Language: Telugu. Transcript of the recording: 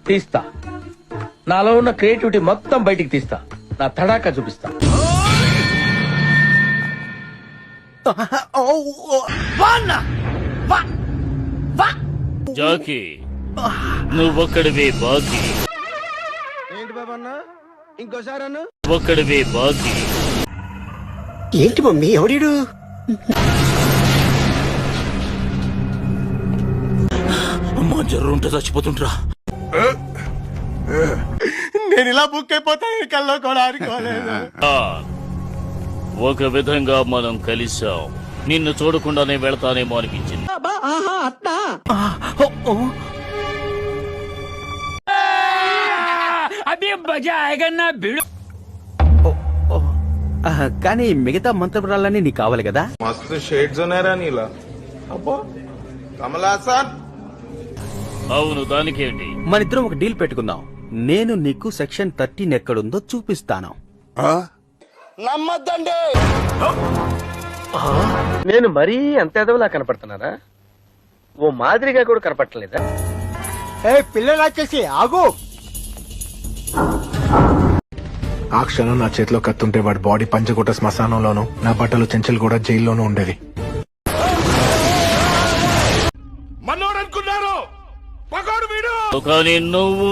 తీస్తా. నాలో ఉన్న క్రియేటివిటీ మొత్తం బయటికి తీస్తా. నా తడాకా చూపిస్తా. జాకీ నువ్వొక్కడివే బాకీ. ఏంటి బాబా అన్న ఇంకోసారి అన్న ఒక్కడివే బాకీ. ఏంటి మమ్మీ ఎవడీడు? అమ్మా జర్రు ఉంటే చచ్చిపోతుంటరా. నేను ఇలా బుక్ అయిపోతాను కల్లో కూడా అనుకోలేదు. ఒక విధంగా మనం కలిసాం. నిన్ను చూడకుండానే వెళ్తానేమో అనిపించింది. కానీ మిగతా మంత్రపురాలన్నీ నీకు కావాలి కదా? मस्त शेड्स ఉన్నారా నీలా? అబ్బా కమలాసన్. అవును, దానికేంటి? మన ఇద్దరం ఒక డీల్ పెట్టుకుందాం. నేను నీకు సెక్షన్ 13 ఎక్కడుందో చూపిస్తాను. నమ్మద్దండి. నేను మరీ అంత ఎదవలా కనపడుతున్నారా? ఓ మాదిరిగా కూడా కనపడలేదా? ఏ పిల్లలు వచ్చేసి ఆగు. ఆ క్షణం నా చేతిలో కత్తుంటే వాడి బాడీ పంచకోట శ్మశానంలోను, నా బట్టలు చెంచలు కూడా జైల్లోనూ ఉండేవి. మనోడనుకున్నారు పగాడు వీడు. కానీ నువ్వు